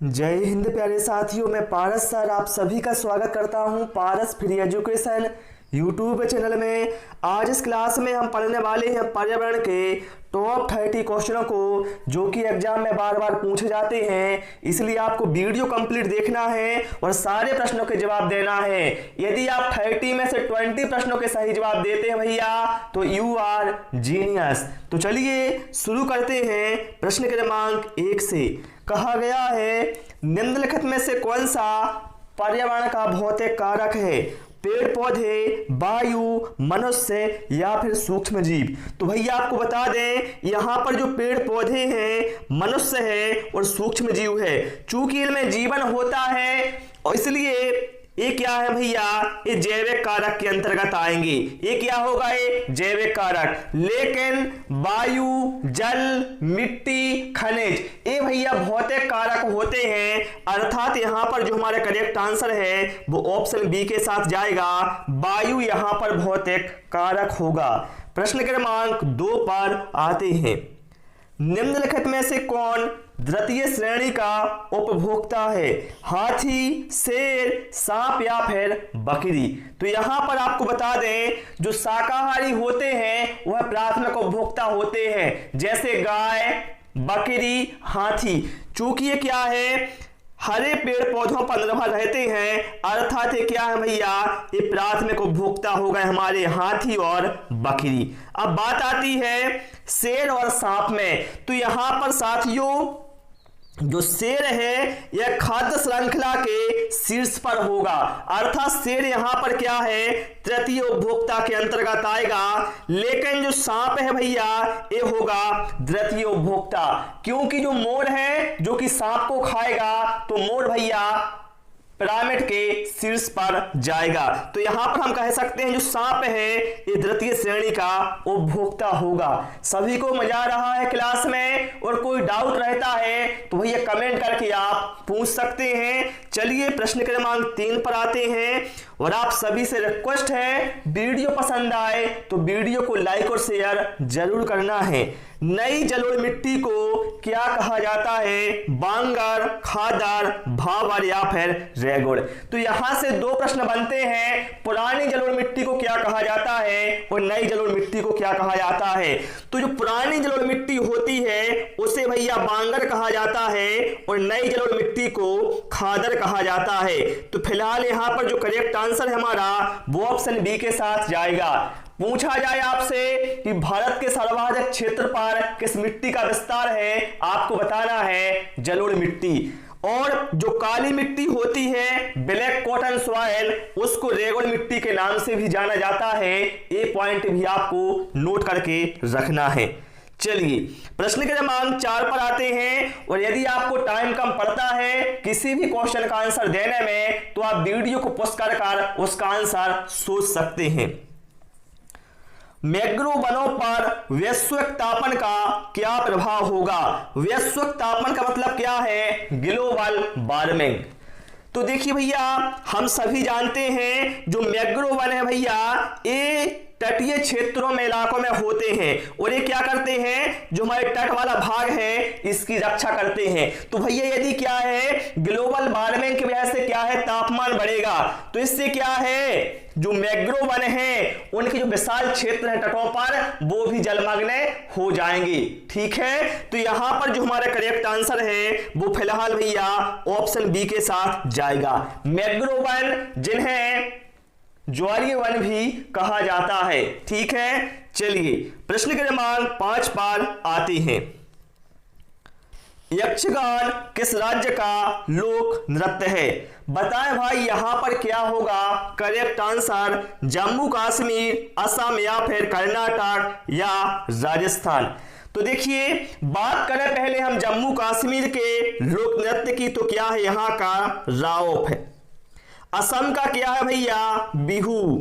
जय हिंद प्यारे साथियों, मैं पारस सर आप सभी का स्वागत करता हूं पारस फ्री एजुकेशन यूट्यूब चैनल में। आज इस क्लास में हम पढ़ने वाले हैं पर्यावरण के टॉप 30 क्वेश्चनों को, जो कि एग्जाम में बार बार पूछे जाते हैं। इसलिए आपको वीडियो कंप्लीट देखना है और सारे प्रश्नों के जवाब देना है। यदि आप 30 में से 20 प्रश्नों के सही जवाब देते हैं भैया, तो यू आर जीनियस। तो चलिए शुरू करते हैं प्रश्न क्रमांक 1 से। कहा गया है निम्नलिखित में से कौन सा पर्यावरण का भौतिक कारक है? पेड़ पौधे, वायु, मनुष्य या फिर सूक्ष्म जीव। तो भैया आपको बता दें, यहाँ पर जो पेड़ पौधे हैं, मनुष्य है और सूक्ष्म जीव है। चूंकि इनमें जीवन होता है और इसलिए ये क्या है भैया, ये जैविक कारक के अंतर्गत आएंगे। ये क्या होगा? ये जैविक कारक। लेकिन वायु, जल, मिट्टी, खनिज, ये भैया भौतिक कारक होते हैं। अर्थात यहाँ पर जो हमारा करेक्ट आंसर है वो ऑप्शन बी के साथ जाएगा। वायु यहाँ पर भौतिक कारक होगा। प्रश्न क्रमांक 2 पर आते हैं। निम्नलिखित में से कौन द्वितीय श्रेणी का उपभोक्ता है? हाथी, शेर, सांप या फिर बकरी। तो यहां पर आपको बता दें, जो शाकाहारी होते हैं वह प्राथमिक उपभोक्ता होते हैं, जैसे गाय, बकरी, हाथी। चूंकि ये क्या है, हरे पेड़ पौधों पर निर्भर रहते हैं, अर्थात ये क्या है भैया, ये प्राथमिक उपभोक्ता हो गए हमारे हाथी और बकरी। अब बात आती है शेर और सांप में। तो यहां पर साथियों जो शेर है यह खाद्य श्रृंखला के शीर्ष पर होगा। अर्थात शेर यहां पर क्या है, तृतीय उपभोक्ता के अंतर्गत आएगा। लेकिन जो सांप है भैया, ये होगा द्वितीय उपभोक्ता। क्योंकि जो मोर है जो कि सांप को खाएगा, तो मोर भैया पिरामिड के शीर्ष पर जाएगा। तो यहां पर हम कह सकते हैं जो सांप है ये द्वितीय श्रेणी का उपभोक्ता होगा। सभी को मजा आ रहा है क्लास में? और कोई डाउट रहता है तो भैया कमेंट करके आप पूछ सकते हैं। चलिए प्रश्न क्रमांक 3 पर आते हैं। और आप सभी से रिक्वेस्ट है, वीडियो पसंद आए तो वीडियो को लाइक और शेयर जरूर करना है। नई जलोढ़ मिट्टी को क्या कहा जाता है? बांगर, खादर, भावर या फिर रेगुड़। तो यहां से 2 प्रश्न बनते हैं। पुरानी जलोढ़ मिट्टी को क्या कहा जाता है और नई जलोढ़ मिट्टी को क्या कहा जाता है? तो जो पुरानी जलोढ़ मिट्टी होती है उसे भैया बांगर कहा जाता है और नई जलोढ़ मिट्टी को खादर कहा जाता है। तो फिलहाल यहां पर जो करेक्ट आंसर है हमारा वो ऑप्शन बी के साथ जाएगा। पूछा जाए आपसे कि भारत के सर्वाधिक क्षेत्र पर किस मिट्टी का विस्तार है, आपको बताना है जलोढ़ मिट्टी। और जो काली मिट्टी होती है, ब्लैक कॉटन सॉइल, उसको रेगुड़ मिट्टी के नाम से भी जाना जाता है। ये पॉइंट भी आपको नोट करके रखना है। चलिए प्रश्न क्रमांक 4 पर आते हैं। और यदि आपको टाइम कम पड़ता है किसी भी क्वेश्चन का आंसर देने में, तो आप वीडियो को पॉज कर उसका आंसर सोच सकते हैं। मैंग्रोव वनों पर वैश्विक तापन का क्या प्रभाव होगा? वैश्विक तापन का मतलब क्या है? Global warming. तो देखिए भैया, हम सभी जानते हैं जो मैंग्रोव वन है भैया, ये तटीय क्षेत्रों में, इलाकों में होते हैं। और ये क्या करते हैं, जो हमारे तट वाला भाग है इसकी रक्षा करते हैं। तो भैया यदि क्या है, ग्लोबल वार्मिंग की वजह से क्या है, तापमान बढ़ेगा, तो इससे क्या है, जो मैंग्रोव वन है उनके जो विशाल क्षेत्र है तटों पर, वो भी जलमग्न हो जाएंगे। ठीक है, तो यहां पर जो हमारा करेक्ट आंसर है वो फिलहाल भैया ऑप्शन बी के साथ जाएगा। मैंग्रोव वन जिन्हें ज्वारीय वन भी कहा जाता है। ठीक है, चलिए प्रश्न क्रमांक 5 पर आते हैं। यक्षगान किस राज्य का लोक नृत्य है? बताएं भाई यहां पर क्या होगा करेक्ट आंसर? जम्मू कश्मीर, असम या फिर कर्नाटक या राजस्थान। तो देखिए बात करें पहले हम जम्मू कश्मीर के लोक नृत्य की, तो क्या है यहां का राओफ है। असम का क्या है भैया? बिहू।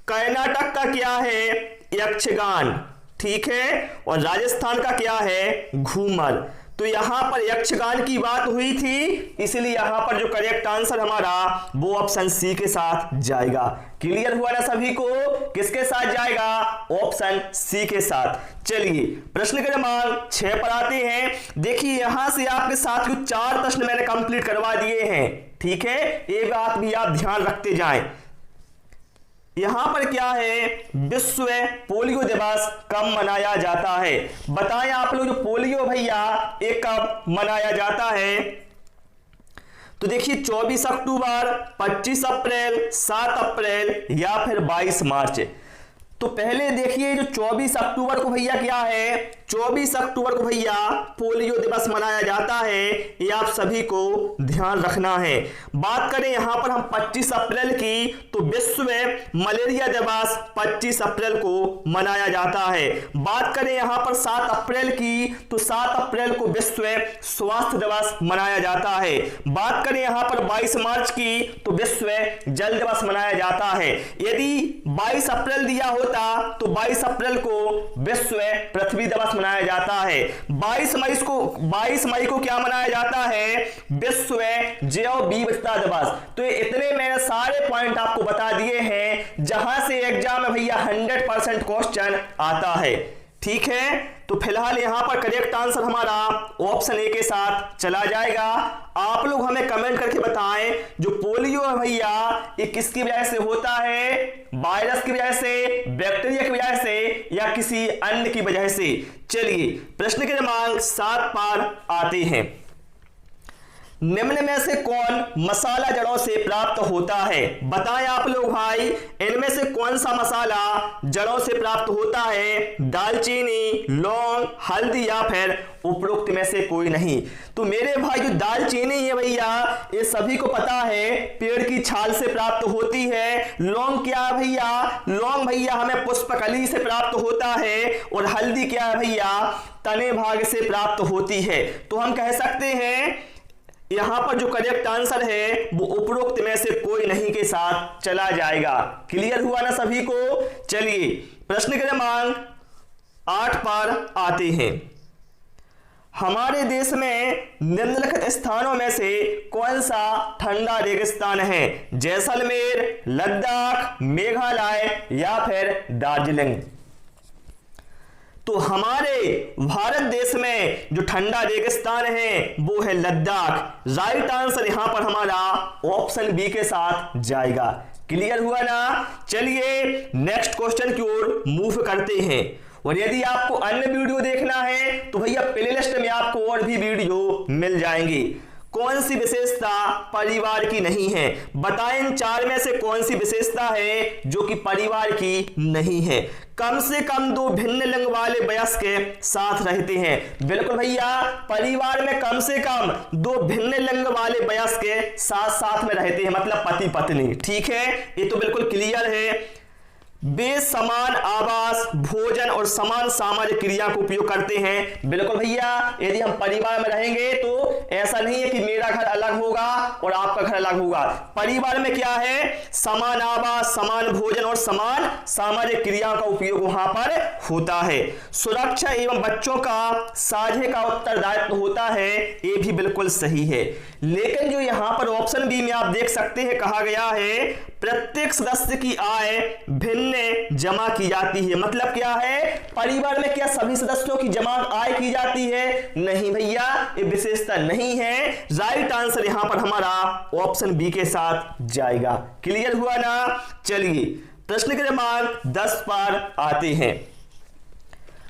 कर्नाटक का क्या है? यक्षगान। ठीक है, और राजस्थान का क्या है? घूमर। तो यहां पर यक्षगान की बात हुई थी, इसलिए यहां पर जो करेक्ट आंसर हमारा वो ऑप्शन सी के साथ जाएगा। क्लियर हुआ ना सभी को? किसके साथ जाएगा? ऑप्शन सी के साथ। चलिए प्रश्न क्रमांक 6 पर आते हैं। देखिए यहां से आपके साथ कुछ 4 प्रश्न मैंने कंप्लीट करवा दिए हैं, ठीक है, ये बात भी आप ध्यान रखते जाएं। यहां पर क्या है, विश्व पोलियो दिवस कब मनाया जाता है? बताएं आप लोग, जो पोलियो भैया ये कब मनाया जाता है? तो देखिए 24 अक्टूबर, 25 अप्रैल, 7 अप्रैल या फिर 22 मार्च। तो पहले देखिए जो 24 अक्टूबर को भैया क्या है, 24 अक्टूबर को भैया पोलियो दिवस मनाया जाता है, ये आप सभी को ध्यान रखना है। बात करें यहां पर हम 25 अप्रैल की, तो विश्व मलेरिया दिवस 25 अप्रैल को मनाया जाता है। बात करें यहां पर 7 अप्रैल की, तो 7 अप्रैल को विश्व स्वास्थ्य दिवस मनाया जाता है। बात करें यहां पर 22 मार्च की, तो विश्व जल दिवस मनाया जाता है। यदि 22 अप्रैल दिया होता तो 22 अप्रैल को विश्व पृथ्वी दिवस मनाया जाता है। 22 मई को क्या मनाया जाता है? विश्व जैव विविधता दिवस। तो इतने मैंने सारे पॉइंट आपको बता दिए हैं जहां से एग्जाम में भैया 100% क्वेश्चन आता है, ठीक है। तो फिलहाल यहां पर करेक्ट आंसर हमारा ऑप्शन ए के साथ चला जाएगा। आप लोग हमें कमेंट करके बताएं, जो पोलियो है भैया ये किसकी वजह से होता है? वायरस की वजह से, बैक्टीरिया की वजह से या किसी अन्य की वजह से? चलिए प्रश्न क्रमांक 7 पर आते हैं। निम्न में से कौन मसाला जड़ों से प्राप्त होता है? बताएं आप लोग भाई, इनमें से कौन सा मसाला जड़ों से प्राप्त होता है? दालचीनी, लौंग, हल्दी या फिर उपरोक्त में से कोई नहीं? तो मेरे भाई जो दालचीनी है भैया ये सभी को पता है पेड़ की छाल से प्राप्त होती है। लौंग क्या है भैया? लौंग भैया हमें पुष्पकली से प्राप्त होता है। और हल्दी क्या है भैया? तने भाग से प्राप्त होती है। तो हम कह सकते हैं यहां पर जो करेक्ट आंसर है वो उपरोक्त में से कोई नहीं के साथ चला जाएगा। क्लियर हुआ ना सभी को? चलिए प्रश्न क्रमांक 8 पर आते हैं। हमारे देश में निम्नलिखित स्थानों में से कौन सा ठंडा रेगिस्तान है? जैसलमेर, लद्दाख, मेघालय या फिर दार्जिलिंग? तो हमारे भारत देश में जो ठंडा रेगिस्तान है वो है लद्दाख। राइट आंसर यहां पर हमारा ऑप्शन बी के साथ जाएगा। क्लियर हुआ ना? चलिए नेक्स्ट क्वेश्चन की ओर मूव करते हैं। और यदि आपको अन्य वीडियो देखना है तो भैया प्लेलिस्ट में आपको और भी वीडियो मिल जाएंगी। कौन सी विशेषता परिवार की नहीं है? बताएं इन 4 में से कौन सी विशेषता है जो कि परिवार की नहीं है? कम से कम 2 भिन्न लिंग वाले वयस्क साथ रहते हैं। बिल्कुल भैया, परिवार में कम से कम 2 भिन्न लिंग वाले वयस्क साथ में रहते हैं, मतलब पति पत्नी, ठीक है, ये तो बिल्कुल क्लियर है। वे समान आवास, भोजन और समान सामाजिक क्रिया को उपयोग करते हैं। बिल्कुल भैया, यदि हम परिवार में रहेंगे तो ऐसा नहीं है कि मेरा घर अलग होगा और आपका घर अलग होगा। परिवार में क्या है? समान आवास, समान भोजन और समान सामाजिक क्रिया का उपयोग वहां पर होता है। सुरक्षा एवं बच्चों का साझे का उत्तरदायित्व होता है, ये भी बिल्कुल सही है। लेकिन जो यहां पर ऑप्शन बी में आप देख सकते हैं कहा गया है प्रत्येक सदस्य की आय भिन्न जमा की जाती है। मतलब क्या है? परिवार में क्या सभी सदस्यों की जमा आय की जाती है? नहीं भैया, ये विशेषता नहीं है। राइट आंसर यहां पर हमारा ऑप्शन बी के साथ जाएगा। क्लियर हुआ ना? चलिए प्रश्न क्रमांक 10 पर आते हैं।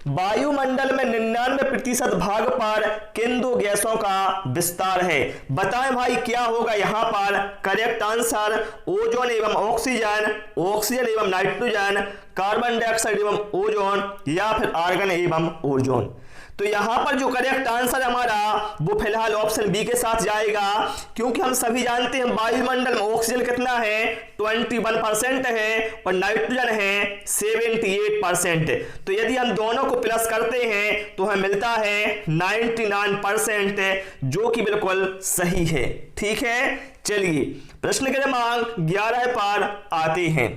वायुमंडल में 99% भाग पर किन 2 गैसों का विस्तार है? बताएं भाई क्या होगा यहां पर? करेक्ट आंसर ओजोन एवं ऑक्सीजन, ऑक्सीजन एवं नाइट्रोजन, कार्बन डाइऑक्साइड एवं ओजोन या फिर आर्गन एवं ओजोन। तो यहां पर जो करेक्ट आंसर हमारा वो फिलहाल ऑप्शन बी के साथ जाएगा, क्योंकि हम सभी जानते हैं वायुमंडल में ऑक्सीजन कितना है? 21% है और नाइट्रोजन है 78%। तो यदि हम दोनों को प्लस करते हैं तो हमें मिलता है 99%, जो कि बिल्कुल सही है, ठीक है। चलिए प्रश्न क्रमांक 11 पर आते हैं।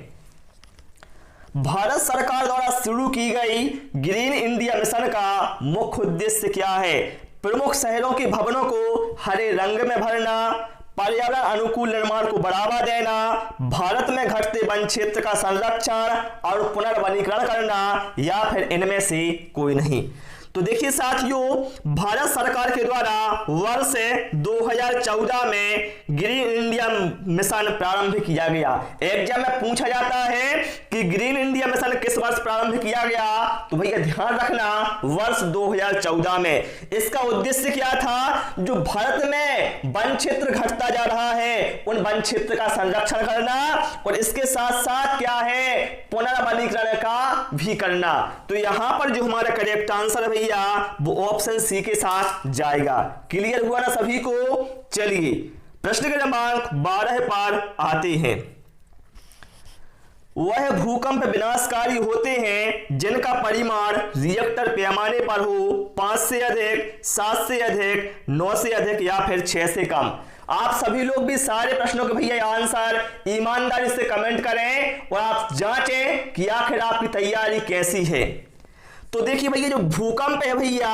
भारत सरकार द्वारा शुरू की गई ग्रीन इंडिया मिशन का मुख्य उद्देश्य क्या है? प्रमुख शहरों के भवनों को हरे रंग में भरना, पर्यावरण अनुकूल निर्माण को बढ़ावा देना, भारत में घटते वन क्षेत्र का संरक्षण और पुनर्वनीकरण करना, या फिर इनमें से कोई नहीं। तो देखिए साथियों, भारत सरकार के द्वारा वर्ष 2014 में ग्रीन इंडिया मिशन प्रारंभ किया गया। एग्जाम में पूछा जाता है कि ग्रीन इंडिया मिशन किस वर्ष प्रारंभ किया गया, तो भैया ध्यान रखना वर्ष 2014 में। इसका उद्देश्य क्या था, जो भारत में वन क्षेत्र घटता जा रहा है उन वन क्षेत्र का संरक्षण करना और इसके साथ साथ क्या है, पुनर्वनीकरण का भी करना। तो यहां पर जो हमारा करेक्ट आंसर है वो ऑप्शन सी के साथ जाएगा। क्लियर हुआ ना सभी को? चलिए प्रश्न के क्रमांक 12 पर आते हैं। वह भूकंप विनाशकारी होते हैं जिनका परिमाण रिएक्टर पैमाने पर हो 5 से अधिक, 7 से अधिक, 9 से अधिक या फिर 6 से कम। आप सभी लोग भी सारे प्रश्नों के भैया आंसर ईमानदारी से कमेंट करें और आप जांचें कि आखिर आपकी तैयारी कैसी है। तो देखिए भैया, जो भूकंप है भैया,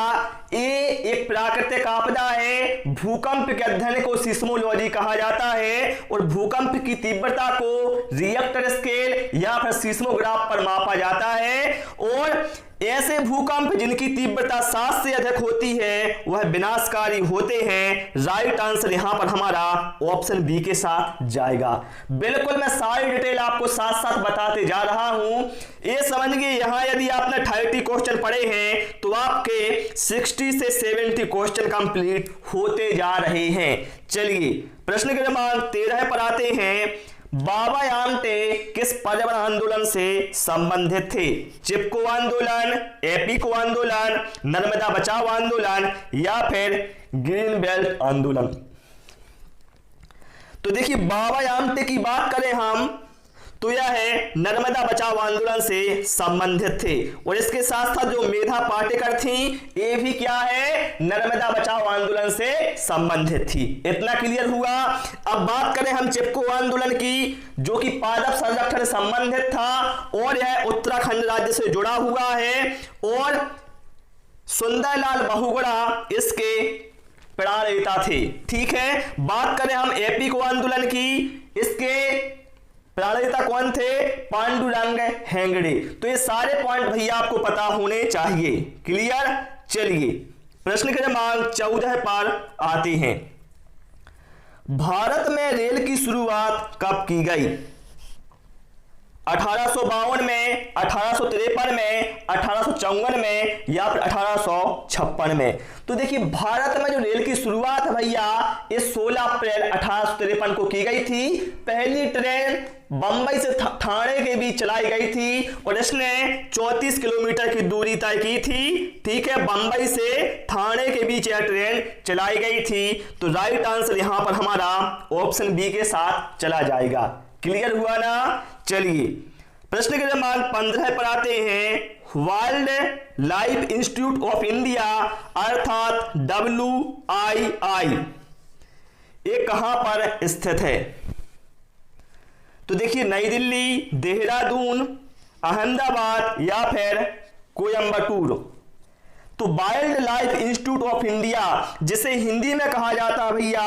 ये एक प्राकृतिक आपदा है। भूकंप के अध्ययन को सिस्मोलॉजी कहा जाता है और भूकंप की तीव्रता को रिएक्टर स्केल या फिर सिस्मोग्राफ पर मापा जाता है। और ऐसे भूकंप जिनकी तीव्रता 7 से अधिक होती है वह विनाशकारी होते हैं। राइट आंसर यहां पर हमारा ऑप्शन बी के साथ जाएगा। बिल्कुल मैं सारी डिटेल आपको साथ साथ बताते जा रहा हूं। ये समझिए, यहां यदि आपने 30 क्वेश्चन पढ़े हैं तो आपके 60 से 70 क्वेश्चन कंप्लीट होते जा रहे हैं। चलिए प्रश्न क्रमांक 13 पर आते हैं। बाबा आमटे किस पर्यावरण आंदोलन से संबंधित थे? चिपको आंदोलन, एपीको आंदोलन, नर्मदा बचाओ आंदोलन या फिर ग्रीन बेल्ट आंदोलन। तो देखिए, बाबा आमटे की बात करें हम तो यह है नर्मदा बचाओ आंदोलन से संबंधित थे। और इसके साथ साथ जो मेधा पाटेकर थी ये भी क्या है, नर्मदा बचाओ आंदोलन से संबंधित थी। इतना क्लियर हुआ। अब बात करें हम चिपको आंदोलन की, जो कि पादप संरक्षण से संबंधित था और यह उत्तराखंड राज्य से जुड़ा हुआ है और सुंदरलाल बहुगुणा इसके प्रणेता थे। ठीक है, बात करें हम एपीको आंदोलन की, इसके प्रणेता कौन थे? पांडुरंग हेगड़े। तो ये सारे पॉइंट भैया आपको पता होने चाहिए। क्लियर? चलिए प्रश्न क्रमांक 14 पर आते हैं। भारत में रेल की शुरुआत कब की गई? 1852 में, 1853 में, 1854 में या फिर 1856 में। तो देखिए, भारत में जो रेल की शुरुआत है भैया ये 16 अप्रैल 1853 को की गई थी। पहली ट्रेन बंबई से ठाणे के बीच चलाई गई थी और इसने 34 किलोमीटर की दूरी तय की थी। ठीक है, बंबई से ठाणे के बीच यह ट्रेन चलाई गई थी। तो राइट आंसर यहां पर हमारा ऑप्शन बी के साथ चला जाएगा। क्लियर हुआ ना? चलिए प्रश्न क्रमांक 15 पर आते हैं। Wild life institute of India अर्थात WII ये कहां पर स्थित है? तो देखिए, नई दिल्ली, देहरादून, अहमदाबाद या फिर कोयंबटूर। तो wild life institute of India, जिसे हिंदी में कहा जाता है भैया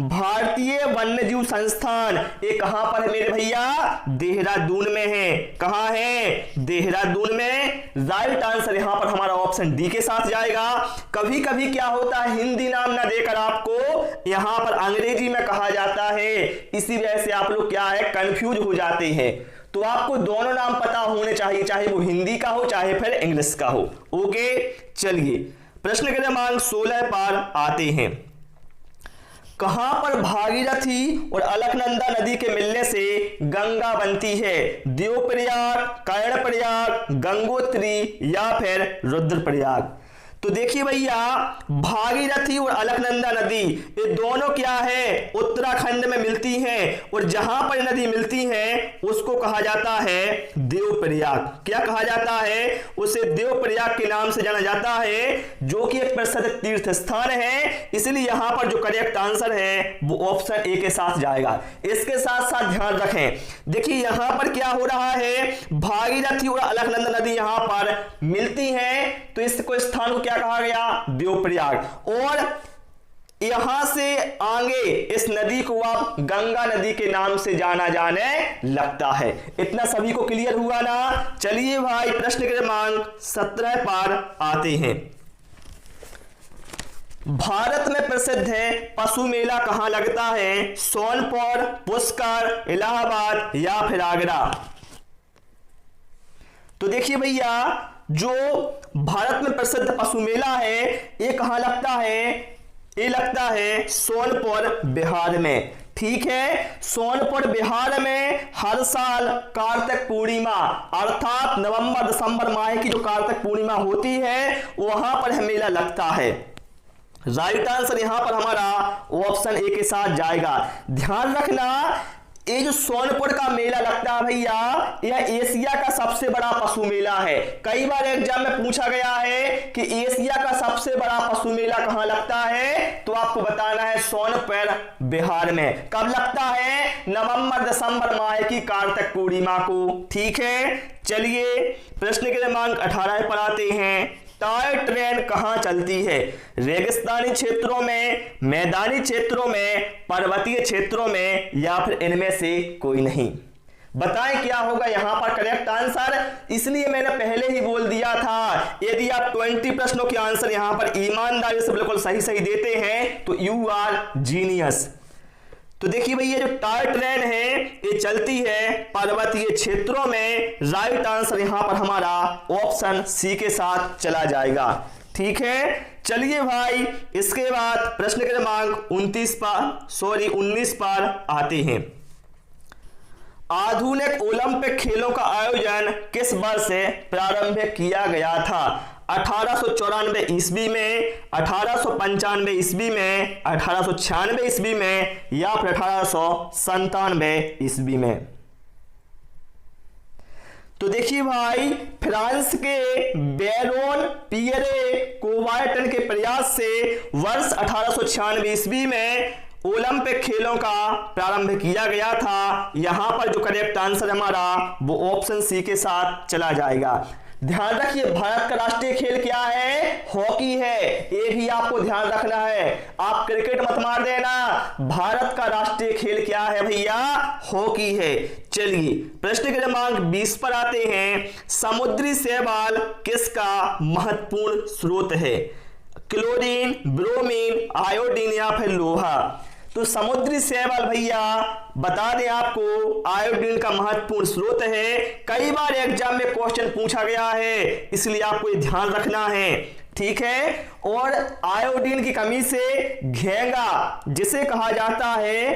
भारतीय वन्यजीव संस्थान, ये कहां पर है मेरे भैया? देहरादून में है। कहां है? देहरादून में। राइट आंसर यहां पर हमारा ऑप्शन डी के साथ जाएगा। कभी कभी क्या होता है, हिंदी नाम ना देकर आपको यहां पर अंग्रेजी में कहा जाता है, इसी वजह से आप लोग क्या है, कंफ्यूज हो जाते हैं। तो आपको दोनों नाम पता होने चाहिए, चाहे वो हिंदी का हो चाहे फिर इंग्लिश का हो। ओके, चलिए प्रश्न क्रमांक 16 पर आते हैं। कहां पर भागीरथी और अलकनंदा नदी के मिलने से गंगा बनती है? देवप्रयाग, कर्णप्रयाग, गंगोत्री या फिर रुद्रप्रयाग। तो देखिए भैया, भागीरथी और अलकनंदा नदी ये दोनों क्या है, उत्तराखंड में मिलती हैं और जहां पर नदी मिलती है उसको कहा जाता है देवप्रयाग। क्या कहा जाता है? उसे देवप्रयाग के नाम से जाना जाता है, जो कि एक प्रसिद्ध तीर्थ स्थान है। इसलिए यहां पर जो करेक्ट आंसर है वो ऑप्शन ए के साथ जाएगा। इसके साथ साथ ध्यान रखें, देखिए यहां पर क्या हो रहा है, भागीरथी और अलकनंदा नदी यहां पर मिलती हैं, तो इसको स्थान को क्या क्या कहा गया, देवप्रयाग। और यहां से आगे इस नदी को अब गंगा नदी के नाम से जाना जाने लगता है। इतना सभी को क्लियर हुआ ना। चलिए भाई प्रश्न क्रमांक 17 पर आते हैं। भारत में प्रसिद्ध है पशु मेला कहां लगता है, सोनपुर, पुष्कर, इलाहाबाद या फिर आगरा। तो देखिए भैया, जो भारत में प्रसिद्ध पशु मेला है ये कहां लगता है, ये लगता है सोनपुर बिहार में। ठीक है, सोनपुर बिहार में हर साल कार्तिक पूर्णिमा अर्थात नवंबर दिसंबर माह की जो कार्तिक पूर्णिमा होती है वहां पर मेला लगता है। राइट आंसर यहां पर हमारा ऑप्शन ए के साथ जाएगा। ध्यान रखना, ये जो सोनपुर का मेला लगता है भैया, यह एशिया का सबसे बड़ा पशु मेला है। कई बार एग्जाम में पूछा गया है कि एशिया का सबसे बड़ा पशु मेला कहां लगता है, तो आपको बताना है सोनपुर बिहार में। कब लगता है, नवंबर दिसंबर माह की कार्तिक पूर्णिमा को। ठीक है, चलिए प्रश्न क्रमांक 18 पर आते हैं। टॉय ट्रेन कहां चलती है, रेगिस्तानी क्षेत्रों में, मैदानी क्षेत्रों में, पर्वतीय क्षेत्रों में या फिर इनमें से कोई नहीं। बताएं क्या होगा यहां पर करेक्ट आंसर। इसलिए मैंने पहले ही बोल दिया था, यदि आप 20 प्रश्नों के आंसर यहां पर ईमानदारी से बिल्कुल सही सही देते हैं तो यू आर जीनियस। तो देखिए भैया, जो टॉय ट्रेन है ये चलती है पर्वतीय क्षेत्रों में। राइट आंसर यहां पर हमारा ऑप्शन सी के साथ चला जाएगा। ठीक है, चलिए भाई इसके बाद प्रश्न क्रमांक 19 पर आते हैं। आधुनिक ओलंपिक खेलों का आयोजन किस वर्ष से प्रारंभ किया गया था, 1894 ईस्वी में, 1895 ईस्वी में, 1896 ईस्वी में या फिर 1897 ईस्वी में। तो देखिए भाई, फ्रांस के बैरोन पियरे कोबार्टन के प्रयास से वर्ष 1896 ईस्वी में ओलंपिक खेलों का प्रारंभ किया गया था। यहां पर जो करेक्ट आंसर हमारा वो ऑप्शन सी के साथ चला जाएगा। ध्यान रखिए, भारत का राष्ट्रीय खेल क्या है, हॉकी है। ये भी आपको ध्यान रखना है, आप क्रिकेट मत मार देना। भारत का राष्ट्रीय खेल क्या है भैया, हॉकी है। चलिए प्रश्न क्रमांक 20 पर आते हैं। समुद्री शैवाल किसका महत्वपूर्ण स्रोत है, क्लोरीन, ब्रोमीन, आयोडीन या फिर लोहा। तो समुद्री शैवाल भैया बता दें आपको आयोडीन का महत्वपूर्ण स्रोत है। कई बार एग्जाम में क्वेश्चन पूछा गया है, इसलिए आपको ये ध्यान रखना है। ठीक है, और आयोडीन की कमी से घेंगा जिसे कहा जाता है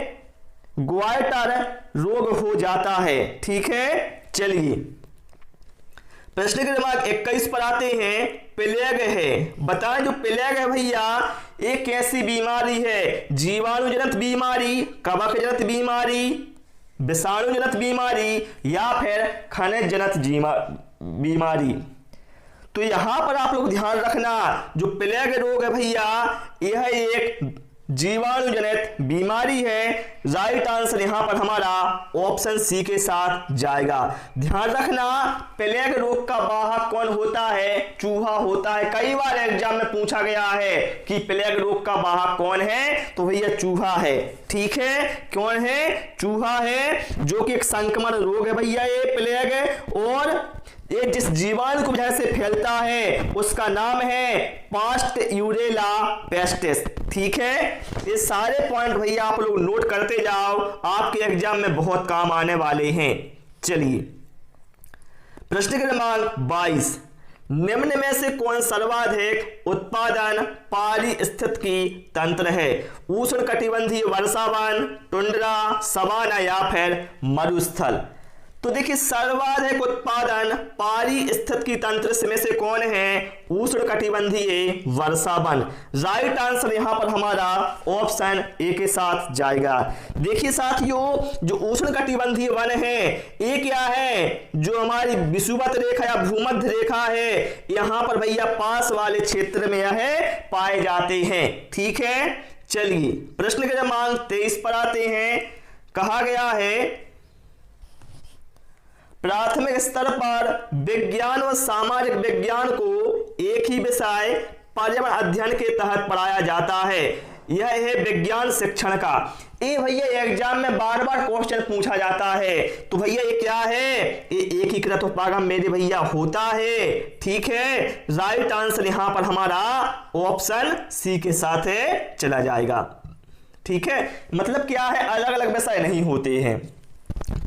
ग्वाइटर रोग हो जाता है। ठीक है, चलिए प्रश्न क्रमांक 21 पर आते हैं। प्लेग है, बताएं जो प्लेग है भैया एक कैसी बीमारी है, जीवाणुजनित बीमारी, कवकजनित बीमारी, विषाणुजनित बीमारी या फिर खनिज जनित बीमारी। तो यहां पर आप लोग ध्यान रखना, जो प्लेग रोग है भैया यह एक जीवाणुजनित बीमारी है। राइट आंसर यहां पर हमारा ऑप्शन सी के साथ जाएगा। ध्यान रखना, प्लेग रोग का वाहक कौन होता है, चूहा होता है। कई बार एग्जाम में पूछा गया है कि प्लेग रोग का वाहक कौन है, तो भैया चूहा है। ठीक है, कौन है, चूहा है, जो कि एक संक्रमण रोग है भैया ये प्लेग। और ये जिस जीवाणु की वजह से फैलता है उसका नाम है पास्टयूरेला पेस्टिस। ठीक है, ये सारे पॉइंट भैया आप लोग नोट करते जाओ, आपके एग्जाम में बहुत काम आने वाले हैं। चलिए प्रश्न क्रमांक 22। निम्न में से कौन सर्वाधिक उत्पादन पारिस्थितिकी तंत्र है, उष्ण कटिबंधीय वर्षावन, टुंड्रा, सवाना या फिर मरुस्थल। तो देखिए सर्वाधिक उत्पादन पारिस्थितिकी तंत्र में से कौन है, उष्ण कटिबंधीय वर्षावन। राइट आंसर यहां पर हमारा ऑप्शन ए के साथ जाएगा। देखिए साथियों, जो उष्ण कटिबंधीय वन है ये क्या है, जो हमारी विषुवत रेखा या भूमध्य रेखा है यहां पर भैया पास वाले क्षेत्र में यह पाए जाते हैं। ठीक है, चलिए प्रश्न क्रमांक 23 पर आते हैं। कहा गया है प्राथमिक स्तर पर विज्ञान व सामाजिक विज्ञान को एक ही विषय पर्यावरण अध्ययन के तहत पढ़ाया जाता है। यह है विज्ञान शिक्षण का। ये भैया एग्जाम में बार बार क्वेश्चन पूछा जाता है। तो भैया ये क्या है, ये एकीकृत उपागम मेरे भैया होता है। ठीक है, राइट आंसर यहां पर हमारा ऑप्शन सी के साथ है चला जाएगा। ठीक है, मतलब क्या है, अलग अलग विषय नहीं होते हैं।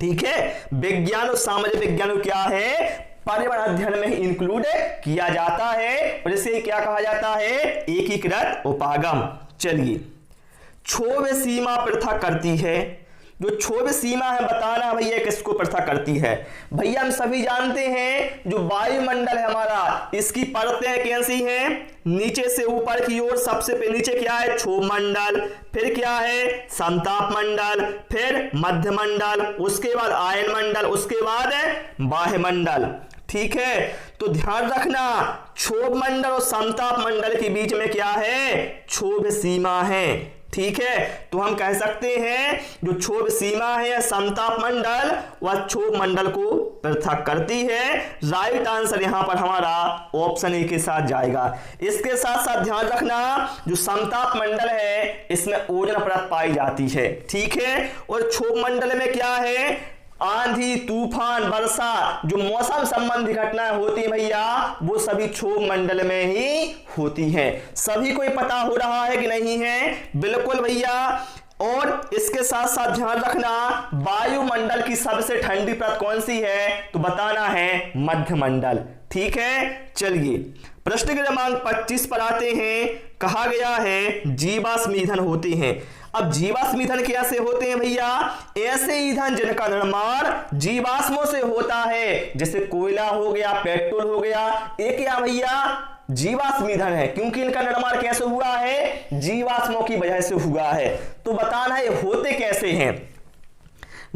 ठीक है, विज्ञान और सामाजिक विज्ञान क्या है, पर्यावरण अध्ययन में इंक्लूड किया जाता है और इसे क्या कहा जाता है, एकीकृत उपागम। चलिए, क्षोभ सीमा पृथक करती है। जो क्षोभ सीमा है बताना भैया किसको पृथक करती है। भैया हम सभी जानते हैं जो वायुमंडल है हमारा, इसकी परतें कैसी हैं, नीचे से ऊपर की ओर। सबसे पहले नीचे क्या है, क्षोभ मंडल, फिर क्या है, समताप मंडल, फिर मध्य मंडल, उसके बाद आयन मंडल, उसके बाद बाह्य मंडल। ठीक है, तो ध्यान रखना क्षोभ मंडल और समताप मंडल के बीच में क्या है, क्षोभ सीमा है। ठीक है, तो हम कह सकते हैं जो क्षोभ सीमा है समताप मंडल वह क्षोभ मंडल को पृथक करती है। राइट आंसर यहां पर हमारा ऑप्शन ए के साथ जाएगा। इसके साथ साथ ध्यान रखना जो समताप मंडल है इसमें ओजोन परत पाई जाती है। ठीक है, और क्षोभ मंडल में क्या है, आंधी, तूफान, वर्षा, जो मौसम संबंधी घटनाएं होती हैं भैया वो सभी क्षोभ मंडल में ही होती हैं। सभी को पता हो रहा है कि नहीं है, बिल्कुल भैया। और इसके साथ साथ ध्यान रखना वायुमंडल की सबसे ठंडी परत कौन सी है, तो बताना है मध्य मंडल। ठीक है, चलिए प्रश्न क्रमांक 25 पर आते हैं। कहा गया है जीवाश्म ईंधन होते हैं। अब जीवाश्म ईंधन कैसे होते हैं भैया, ऐसे ईंधन जिनका निर्माण जीवाश्मों से होता है, जैसे कोयला हो गया, पेट्रोल हो गया, एक क्या भैया जीवाश्म ईंधन है, क्योंकि इनका निर्माण कैसे हुआ है, जीवाश्मों की वजह से हुआ है। तो बताना है होते कैसे हैं।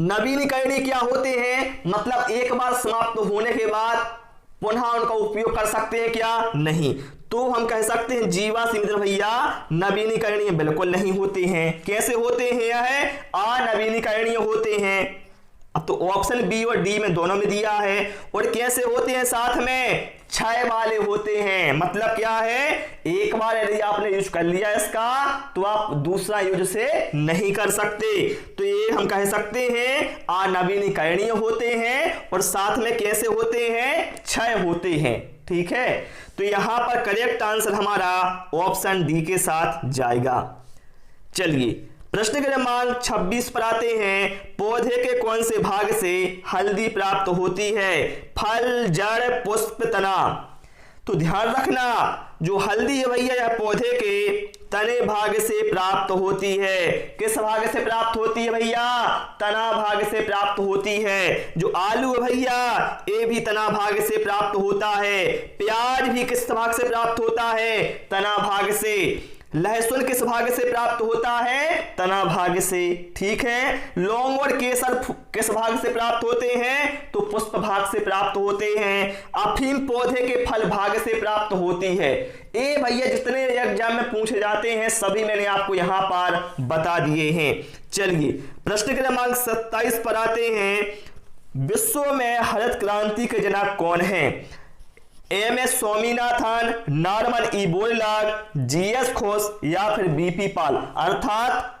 नवीनीकरणीय क्या होते हैं, मतलब एक बार समाप्त होने के बाद पुनः उनका उपयोग कर सकते हैं क्या, नहीं। तो हम कह सकते हैं जीवाश्म ईंधन भैया नवीनीकरणीय बिल्कुल नहीं होते हैं। कैसे होते हैं, यह है अनवीनीकरणीय होते हैं। अब तो ऑप्शन बी और डी में दोनों में दिया है। और कैसे होते हैं, साथ में क्षय वाले होते हैं। मतलब क्या है, एक बार यदि आपने यूज कर लिया इसका तो आप दूसरा यूज से नहीं कर सकते। तो ये हम कह सकते हैं अनवीनीकरणीय होते हैं और साथ में कैसे होते हैं, क्षय होते हैं। ठीक है, तो यहां पर करेक्ट आंसर हमारा ऑप्शन डी के साथ जाएगा। चलिए प्रश्न क्रमांक 26 पर आते हैं। पौधे के कौन से भाग से हल्दी प्राप्त होती है, फल, जड़, पुष्प, तना। तो ध्यान रखना जो हल्दी है भैया यह पौधे के तने भाग से प्राप्त होती है। किस भाग से प्राप्त होती है भैया, तना भाग से प्राप्त होती है। जो आलू है भैया ये भी तना भाग से प्राप्त होता है। प्याज भी किस भाग से प्राप्त होता है, तना भाग से। लहसुन किस भाग से प्राप्त होता है, तना भाग से। ठीक है, लौंग और केसर किस भाग से प्राप्त होते हैं, तो पुष्प भाग से प्राप्त होते हैं। अफीम पौधे के फल भाग से प्राप्त होती है। ये भैया जितने एग्जाम में पूछे जाते हैं सभी मैंने आपको यहां पर बता दिए हैं। चलिए प्रश्न क्रमांक 27 पर आते हैं। विश्व में हरित क्रांति के जनक कौन है, M S. Swaminathan, Norman E. Borlaug, G S. Ghosh या फिर बी.पी. पाल। अर्थात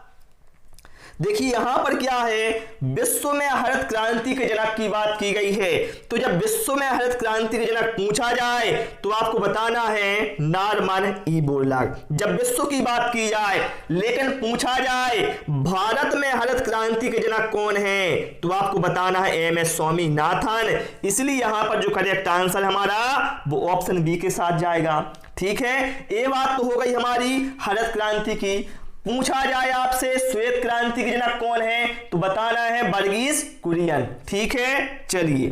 देखिए यहां पर क्या है, विश्व में हरित क्रांति के जनक की बात की गई है। तो जब विश्व में हरित क्रांति के जनक पूछा जाए तो आपको बताना है नॉर्मन ई. बोरलॉग, जब विश्व की बात की जाए। लेकिन पूछा जाए भारत में हरित क्रांति के जनक कौन है, तो आपको बताना है एम.एस. स्वामीनाथन। इसलिए यहां पर जो करेक्ट आंसर हमारा वो ऑप्शन बी के साथ जाएगा। ठीक है, ये बात तो हो गई हमारी हरित क्रांति की। पूछा जाए आपसे श्वेत क्रांति के जनक कौन है, तो बताना है वर्गीस कुरियन। ठीक है, चलिए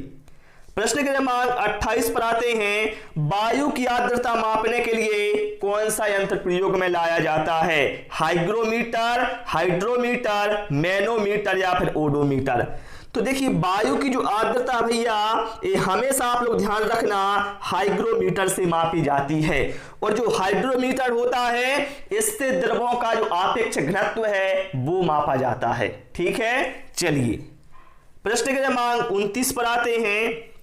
प्रश्न क्रमांक 28 पर आते हैं। वायु की आर्द्रता मापने के लिए कौन सा यंत्र प्रयोग में लाया जाता है, हाइग्रोमीटर, हाइड्रोमीटर, मैनोमीटर या फिर ओडोमीटर। तो देखिए वायु की जो आर्द्रता भैया ये हमेशा आप लोग ध्यान रखना हाइग्रोमीटर से मापी जाती है। और जो हाइड्रोमीटर होता है इससे द्रवों का जो आपेक्ष घनत्व है वो मापा जाता है। ठीक है, चलिए प्रश्न क्रमांक 29 पर आते हैं।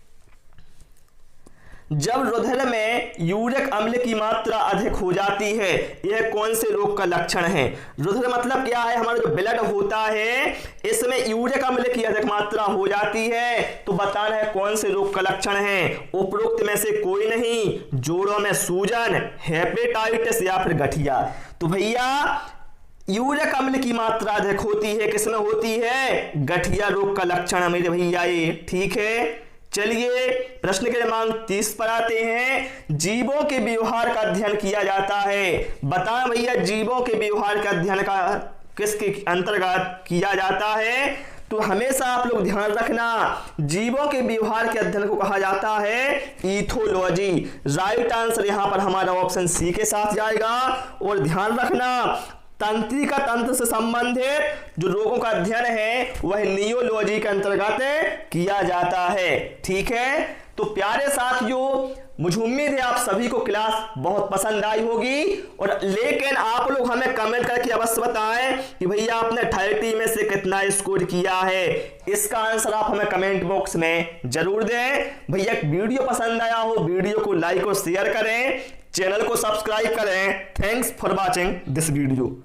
जब रुधिर में यूरिक अम्ल की मात्रा अधिक हो जाती है, यह कौन से रोग का लक्षण है? रुधिर मतलब क्या है? हमारा जो ब्लड होता है इसमें यूरिक अम्ल की अधिक मात्रा हो जाती है, तो बताना है कौन से रोग का लक्षण है। उपरोक्त में से कोई नहीं, जोड़ों में सूजन, हेपेटाइटिस या फिर गठिया। तो भैया यूरिक अम्ल की मात्रा अधिक होती है, किसमें होती है? गठिया रोग का लक्षण है मेरे भैया ये, ठीक है। चलिए प्रश्न के क्रमांक 30 पर आते हैं। जीवों के व्यवहार का अध्ययन किया जाता है, बताएं भैया जीवों के व्यवहार के अध्ययन का किसके अंतर्गत किया जाता है? तो हमेशा आप लोग ध्यान रखना, जीवों के व्यवहार के अध्ययन को कहा जाता है इथोलॉजी। राइट आंसर यहां पर हमारा ऑप्शन सी के साथ जाएगा। और ध्यान रखना, तंत्रिका तंत्र से संबंधित जो रोगों का अध्ययन है वह नियोलॉजी के अंतर्गत किया जाता है, ठीक है। तो प्यारे साथियों, मुझे उम्मीद है आप सभी को क्लास बहुत पसंद आई होगी। और लेकिन आप लोग हमें कमेंट करके अवश्य बताएं कि भैया आपने 30 में से कितना स्कोर किया है। इसका आंसर आप हमें कमेंट बॉक्स में जरूर दें। भैया वीडियो पसंद आया हो, वीडियो को लाइक और शेयर करें, चैनल को सब्सक्राइब करें। Thanks for watching this video.